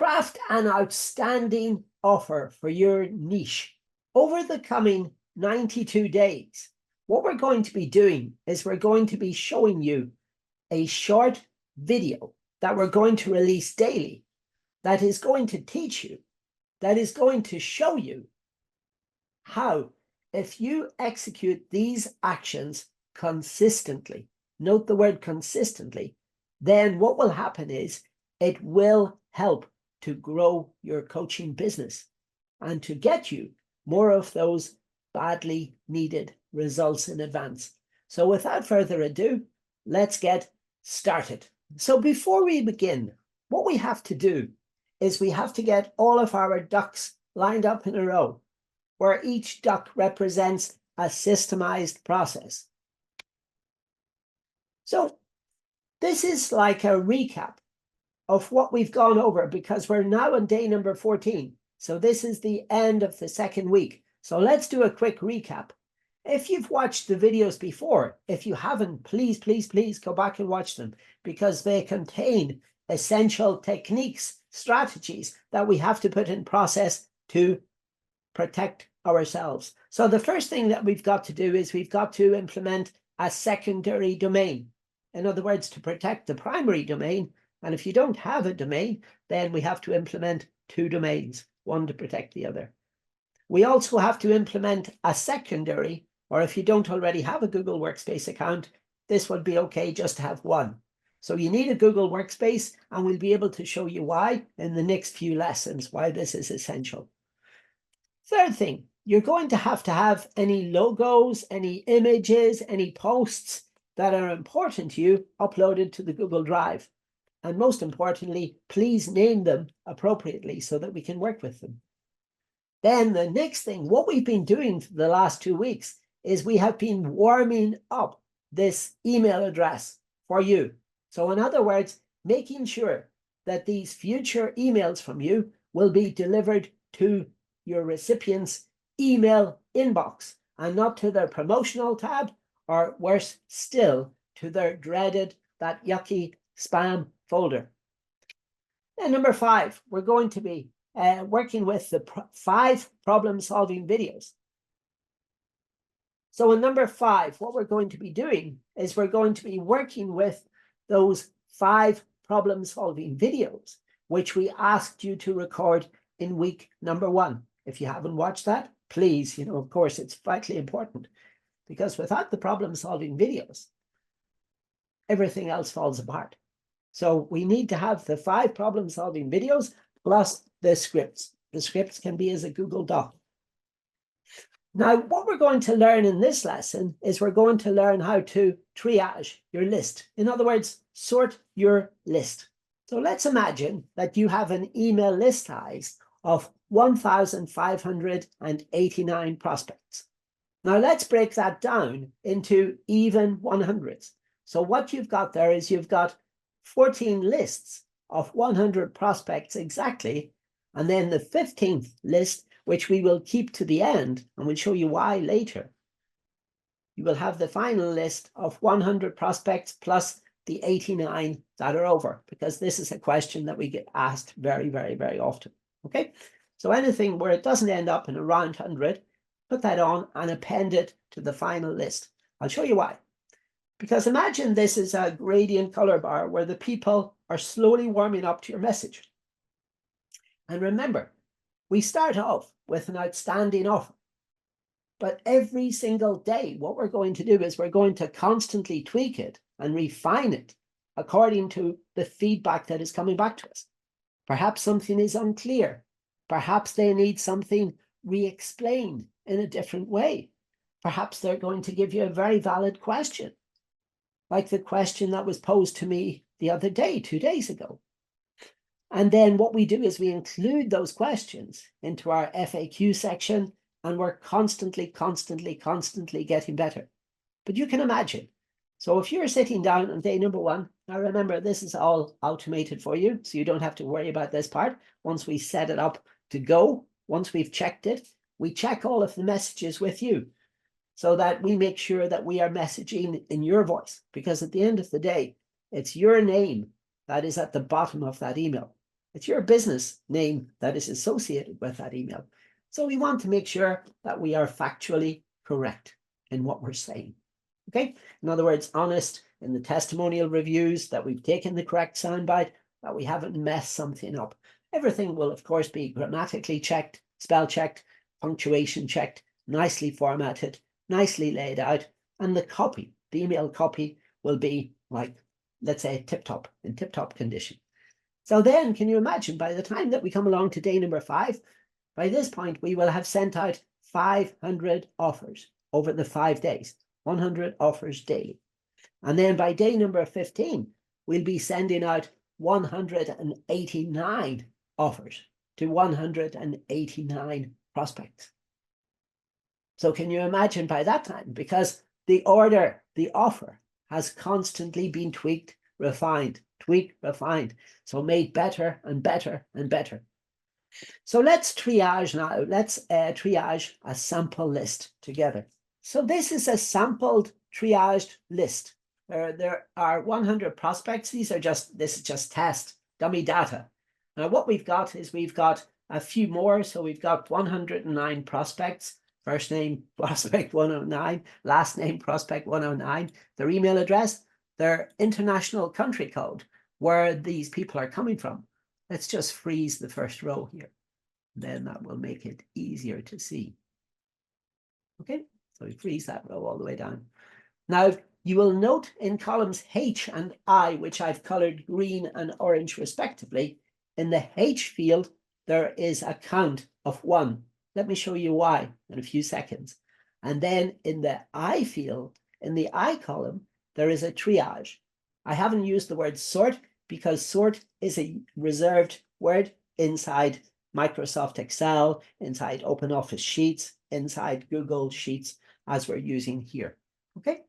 craft an outstanding offer for your niche. Over the coming 92 days, what we're going to be doing is we're going to be showing you a short video that we're going to release daily that is going to teach you, that is going to show you how, if you execute these actions consistently, note the word consistently, then what will happen is it will help to grow your coaching business and to get you more of those badly needed results in advance. So without further ado, let's get started. So before we begin, what we have to do is we have to get all of our ducks lined up in a row, where each duck represents a systemized process. So this is like a recap of what we've gone over, because we're now on day number 14. So this is the end of the second week. So let's do a quick recap. If you've watched the videos before, if you haven't, please go back and watch them, because they contain essential techniques, strategies that we have to put in process to protect ourselves. So the first thing that we've got to do is we've got to implement a secondary domain. In other words, to protect the primary domain. And if you don't have a domain, then we have to implement two domains, one to protect the other. We also have to implement a secondary, or if you don't already have a Google Workspace account, this would be okay just to have one. So you need a Google Workspace, and we'll be able to show you why in the next few lessons, why this is essential. Third thing, you're going to have any logos, any images, any posts that are important to you uploaded to the Google Drive. And most importantly, please name them appropriately so that we can work with them. Then the next thing, what we've been doing for the last 2 weeks is we have been warming up this email address for you. So in other words, making sure that these future emails from you will be delivered to your recipient's email inbox and not to their promotional tab, or worse still, to their dreaded, that yucky spam folder. And number 5, we're going to be working with the 5 problem-solving videos. So in number 5, what we're going to be doing is we're going to be working with those 5 problem-solving videos, which we asked you to record in week number 1. If you haven't watched that, please, of course, it's vitally important, because without the problem-solving videos, everything else falls apart. So we need to have the 5 problem-solving videos plus the scripts. The scripts can be as a Google Doc. Now, what we're going to learn in this lesson is we're going to learn how to triage your list. In other words, sort your list. So let's imagine that you have an email list size of 1,589 prospects. Now let's break that down into even 100s. So what you've got there is you've got 14 lists of 100 prospects exactly, and then the 15th list, which we will keep to the end, and we'll show you why later. You will have the final list of 100 prospects plus the 89 that are over, because this is a question that we get asked very, very, very often. Okay, so anything where it doesn't end up in a round 100, put that on and append it to the final list. I'll show you why. Because imagine this is a gradient color bar where the people are slowly warming up to your message. And remember, we start off with an outstanding offer. But every single day, what we're going to do is we're going to constantly tweak it and refine it according to the feedback that is coming back to us. Perhaps something is unclear. Perhaps they need something re-explained in a different way. Perhaps they're going to give you a very valid question, like the question that was posed to me the other day, 2 days ago. And then what we do is we include those questions into our FAQ section, and we're constantly getting better. But you can imagine. So if you're sitting down on day number 1, now remember, this is all automated for you, so you don't have to worry about this part. Once we set it up to go, once we've checked it, we check all of the messages with you, so that we make sure that we are messaging in your voice, because at the end of the day, it's your name that is at the bottom of that email. It's your business name that is associated with that email. So we want to make sure that we are factually correct in what we're saying. Okay? In other words, honest in the testimonial reviews, that we've taken the correct soundbite, that we haven't messed something up. Everything will, of course, be grammatically checked, spell checked, punctuation checked, nicely formatted, nicely laid out, and the copy, the email copy, will be like, let's say, tip-top, in tip-top condition. So then, can you imagine, by the time that we come along to day number 5, by this point, we will have sent out 500 offers over the 5 days, 100 offers daily. And then by day number 15, we'll be sending out 189 offers to 189 prospects. So can you imagine by that time, because the order, the offer has constantly been tweaked, refined, so made better and better and better. So let's triage now. Let's triage a sample list together. So this is a sampled triaged list. There are 100 prospects. This is just test, dummy data. Now what we've got is we've got a few more. So we've got 109 prospects. First name prospect 109, last name prospect 109, their email address, their international country code, where these people are coming from. Let's just freeze the first row here. Then that will make it easier to see. Okay, so we freeze that row all the way down. Now, you will note in columns H and I, which I've colored green and orange respectively, in the H field, there is a count of 1. Let me show you why in a few seconds. And then in the I field, in the I column, there is a triage. I haven't used the word sort because sort is a reserved word inside Microsoft Excel, inside OpenOffice Sheets, inside Google Sheets, as we're using here. Okay,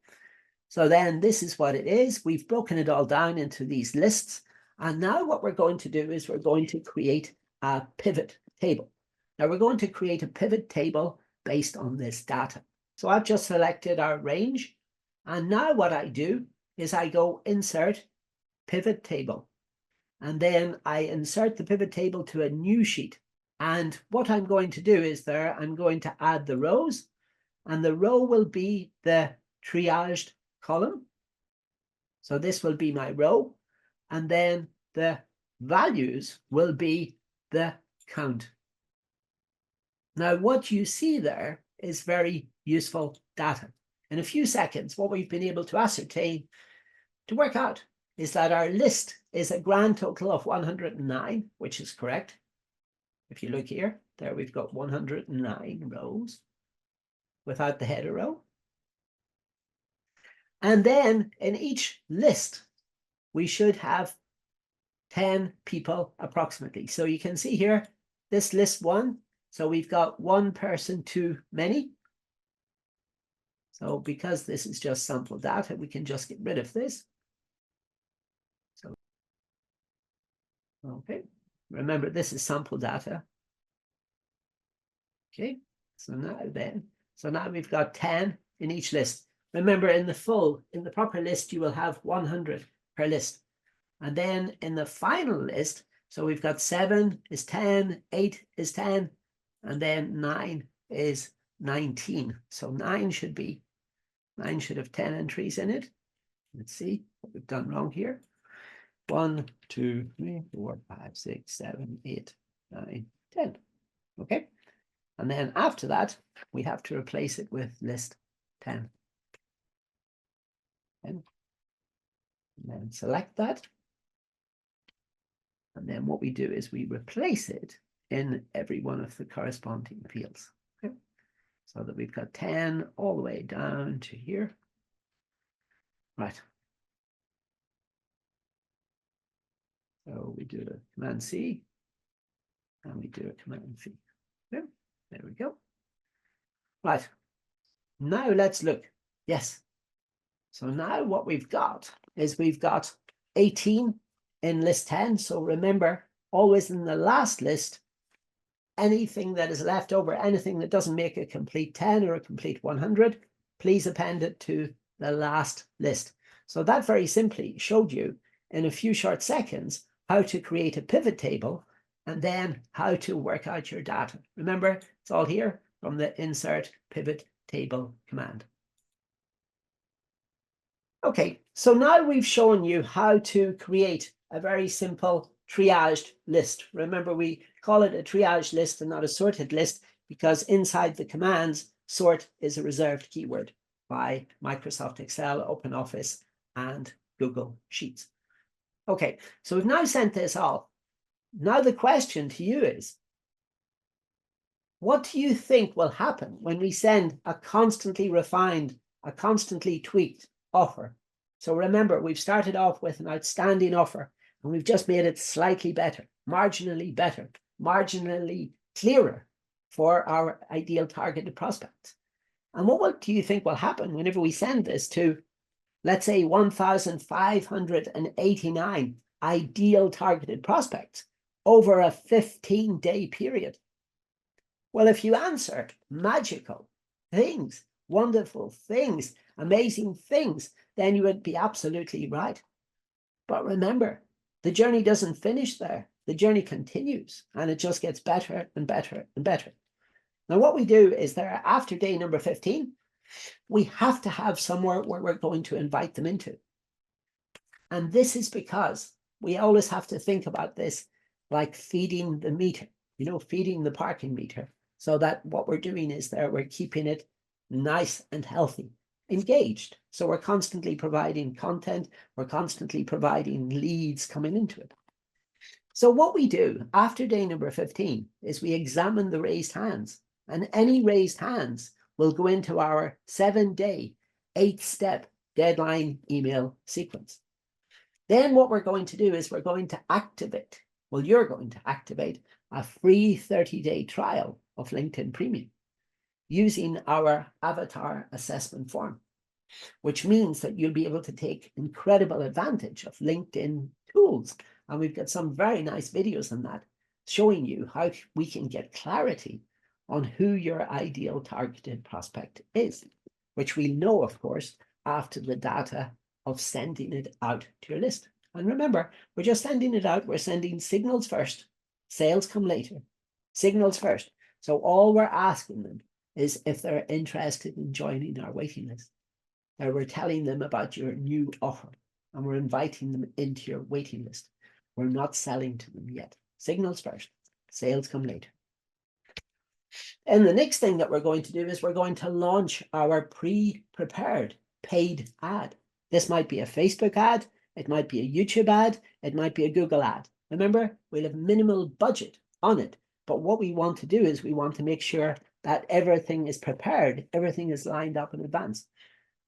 so then this is what it is. We've broken it all down into these lists. And now what we're going to do is we're going to create a pivot table. Now we're going to create a pivot table based on this data. So I've just selected our range. And now what I do is I go insert pivot table. And then I insert the pivot table to a new sheet. And what I'm going to do is I'm going to add the rows. And the row will be the triaged column. So this will be my row. And then the values will be the count. Now, what you see there is very useful data. In a few seconds, what we've been able to ascertain, to work out, is that our list is a grand total of 109, which is correct. If you look here, there we've got 109 rows without the header row. And then in each list, we should have 10 people approximately. So you can see here, this list 1. So we've got 1 person too many. So because this is just sample data, we can just get rid of this. So, okay, remember this is sample data. Okay, so now we've got 10 in each list. Remember in the proper list, you will have 100 per list. And then in the final list, so we've got 7 is 10, 8 is 10, and then 9 is 19. So 9 should have 10 entries in it. Let's see what we've done wrong here. 1, 2, 3, 4, 5, 6, 7, 8, 9, 10. Okay. And then after that, we have to replace it with list 10. And then select that. And then what we do is we replace it in every one of the corresponding fields. Okay? So that we've got 10 all the way down to here. Right. So we do a Command C and we do a Command V. Okay? There we go. Right. Now let's look. Yes. So now what we've got is we've got 18 in list 10. So remember, always in the last list, anything that is left over, anything that doesn't make a complete 10 or a complete 100, please append it to the last list. So that very simply showed you in a few short seconds how to create a pivot table, and then how to work out your data. Remember, it's all here from the insert pivot table command. Okay, so now we've shown you how to create a very simple triaged list. Remember, we call it a triaged list and not a sorted list because inside the commands, sort is a reserved keyword by Microsoft Excel, OpenOffice, and Google Sheets. Okay, so we've now sent this off. Now the question to you is, what do you think will happen when we send a constantly refined, a constantly tweaked offer? So remember, we've started off with an outstanding offer and we've just made it slightly better, marginally clearer for our ideal targeted prospects. And what do you think will happen whenever we send this to, let's say, 1,589 ideal targeted prospects over a 15-day period? Well, if you answer magical things, wonderful things, amazing things, then you would be absolutely right. But remember, the journey doesn't finish there. The journey continues and it just gets better and better and better. Now, what we do is there after day number 15, we have to have somewhere where we're going to invite them into. And this is because we always have to think about this like feeding the meter, feeding the parking meter. So that what we're doing is we're keeping it nice and healthy, engaged. So we're constantly providing content, we're constantly providing leads coming into it. So what we do after day number 15 is we examine the raised hands, and any raised hands will go into our 7-day, 8-step deadline email sequence. Then what we're going to do is we're going to activate, you're going to activate a free 30-day trial of LinkedIn Premium using our avatar assessment form, which means that you'll be able to take incredible advantage of LinkedIn tools. And we've got some very nice videos on that, showing you how we can get clarity on who your ideal targeted prospect is, which we know, of course, after the data of sending it out to your list. And remember, we're just sending it out. We're sending signals first. Sales come later. Signals first. So all we're asking them is if they're interested in joining our waiting list. Now we're telling them about your new offer and we're inviting them into your waiting list. We're not selling to them yet. Signals first. Sales come later. And the next thing that we're going to do is we're going to launch our pre-prepared paid ad. This might be a Facebook ad. It might be a YouTube ad. It might be a Google ad. Remember, we'll have minimal budget on it. But what we want to do is we want to make sure that everything is prepared. Everything is lined up in advance.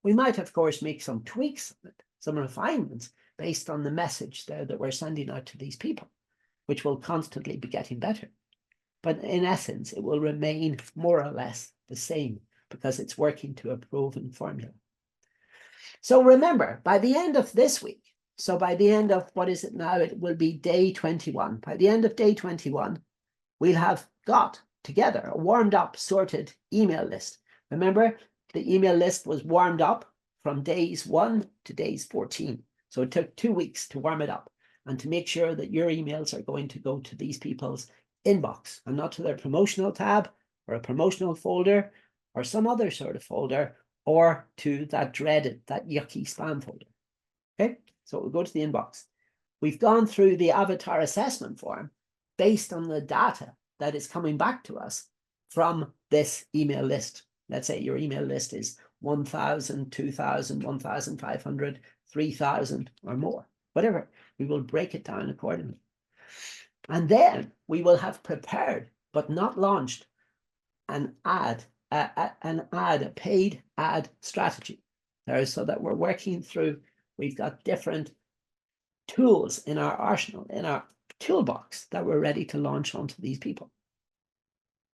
We might, of course, make some tweaks, some refinements based on the message there that we're sending out to these people, which will constantly be getting better. But in essence, it will remain more or less the same because it's working to a proven formula. So remember, by the end of this week, so by the end of, what is it now? It will be day 21. By the end of day 21, we'll have got together a warmed up, sorted email list. Remember, the email list was warmed up from days 1 to days 14. So it took 2 weeks to warm it up and to make sure that your emails are going to go to these people's inbox and not to their promotional tab or a promotional folder or some other sort of folder or to that dreaded, that yucky spam folder. Okay, so we'll go to the inbox. We've gone through the avatar assessment form based on the data that is coming back to us from this email list. Let's say your email list is 1,000, 2,000, 1,500, 3,000 or more, whatever. We will break it down accordingly. And then we will have prepared, but not launched, a paid ad strategy there, so that we're working through, we've got different tools in our arsenal, in our toolbox that we're ready to launch onto these people.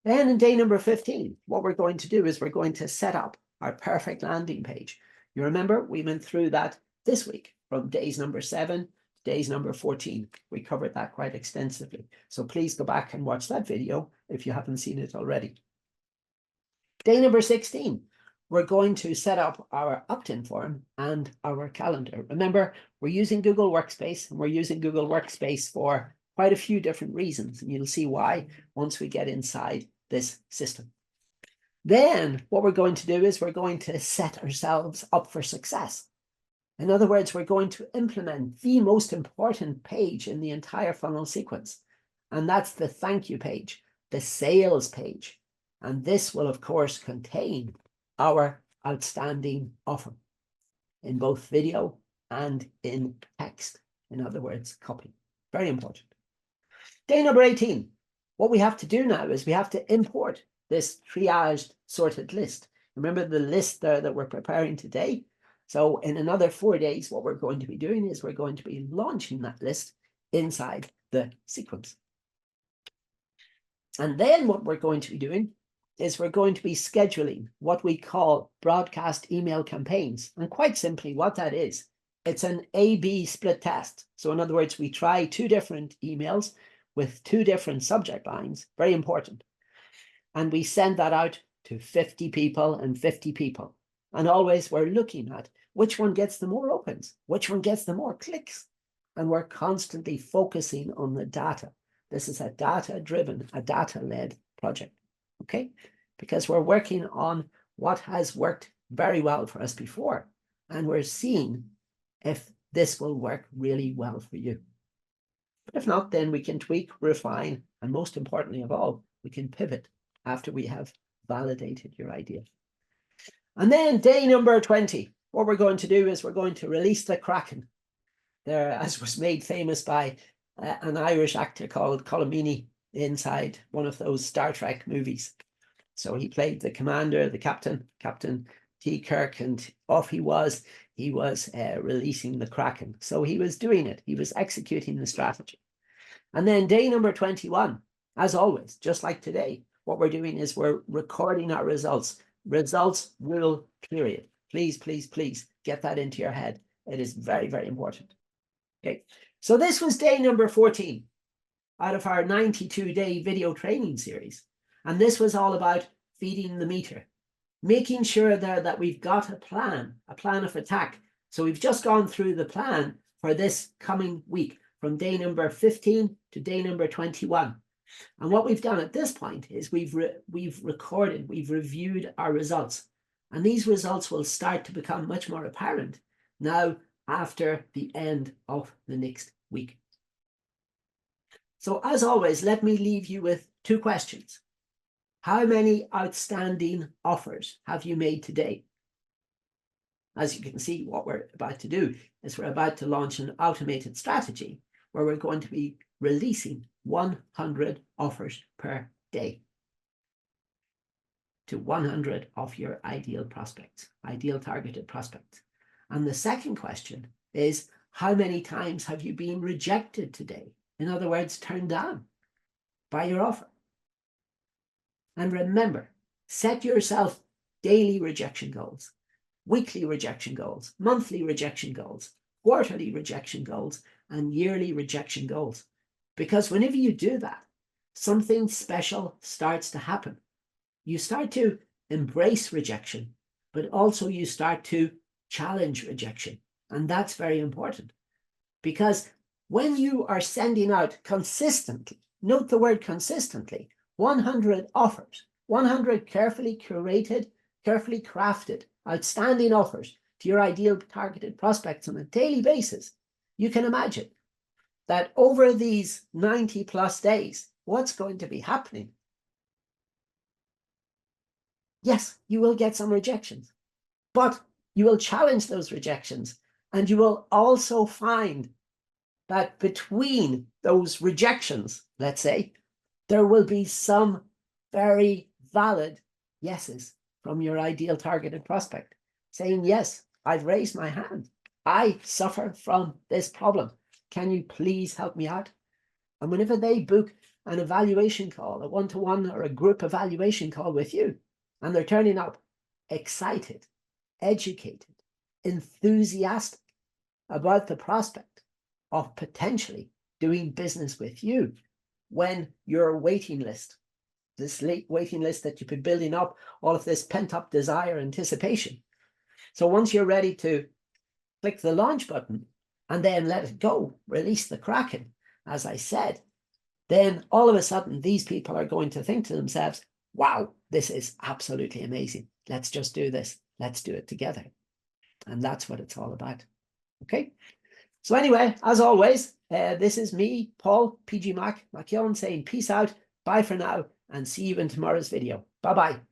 Then in day number 15, what we're going to do is we're going to set up our perfect landing page. You remember we went through that this week from days number 7 to days number 14. We covered that quite extensively. So please go back and watch that video if you haven't seen it already. Day number 16, we're going to set up our opt-in form and our calendar. Remember, we're using Google Workspace, and we're using Google Workspace for quite a few different reasons, and you'll see why once we get inside this system. Then what we're going to do is we're going to set ourselves up for success. In other words, we're going to implement the most important page in the entire funnel sequence, and that's the thank you page, the sales page. And this will, of course, contain our outstanding offer in both video and in text. In other words, copy. Very important. Day number 18. What we have to do now is we have to import this triaged sorted list. Remember the list there that we're preparing today? So in another 4 days, what we're going to be doing is we're going to be launching that list inside the sequence. And then what we're going to be doing is we're going to be scheduling what we call broadcast email campaigns. And quite simply what that is, it's an A/B split test. So in other words, we try 2 different emails with 2 different subject lines, very important. And we send that out to 50 people and 50 people. And always we're looking at which one gets the more opens, which one gets the more clicks. And we're constantly focusing on the data. This is a data-driven, a data-led project. Okay, because we're working on what has worked very well for us before, and we're seeing if this will work really well for you. But if not, then we can tweak, refine, and most importantly of all, we can pivot after we have validated your idea. And then day number 20, what we're going to do is we're going to release the Kraken. There, as was made famous by an Irish actor called Colomini inside one of those Star Trek movies. So he played the commander, the captain, Captain T. Kirk, and off he was releasing the Kraken. So he was doing it. He was executing the strategy. And then day number 21, as always, just like today, what we're doing is we're recording our results. Results rule, period. Please, please, please get that into your head. It is very, very important. Okay, so this was day number 14 out of our 92-day video training series. And this was all about feeding the meter, making sure there that we've got a plan of attack. So we've just gone through the plan for this coming week from day number 15 to day number 21. And what we've done at this point is we've reviewed our results. And these results will start to become much more apparent now after the end of the next week. So as always, let me leave you with 2 questions. How many outstanding offers have you made today? As you can see, what we're about to do is we're about to launch an automated strategy where we're going to be releasing 100 offers per day to 100 of your ideal prospects, ideal targeted prospects. And the second question is, how many times have you been rejected today? In other words, turned down by your offer. And remember, set yourself daily rejection goals, weekly rejection goals, monthly rejection goals, quarterly rejection goals, and yearly rejection goals. Because whenever you do that, something special starts to happen. You start to embrace rejection, but also you start to challenge rejection. And that's very important. Because when you are sending out consistently, note the word consistently, 100 offers, 100 carefully curated, carefully crafted, outstanding offers to your ideal targeted prospects on a daily basis, you can imagine that over these 90 plus days, what's going to be happening? Yes, you will get some rejections, but you will challenge those rejections, and you will also find that between those rejections, let's say, there will be some very valid yeses from your ideal targeted prospect saying, yes, I've raised my hand. I suffer from this problem. Can you please help me out? And whenever they book an evaluation call, a one-to-one or a group evaluation call with you, and they're turning up excited, educated, enthusiastic about the prospect of potentially doing business with you, when your waiting list this late waiting list that you've been building up, all of this pent-up desire, anticipation. So once you're ready to click the launch button and then let it go, release the Kraken, as I said, then all of a sudden these people are going to think to themselves, wow, this is absolutely amazing. Let's just do this. Let's do it together. And that's what it's all about. Okay. So anyway, as always, this is me, Paul, PG Mac, Macion, saying peace out, bye for now, and see you in tomorrow's video. Bye-bye.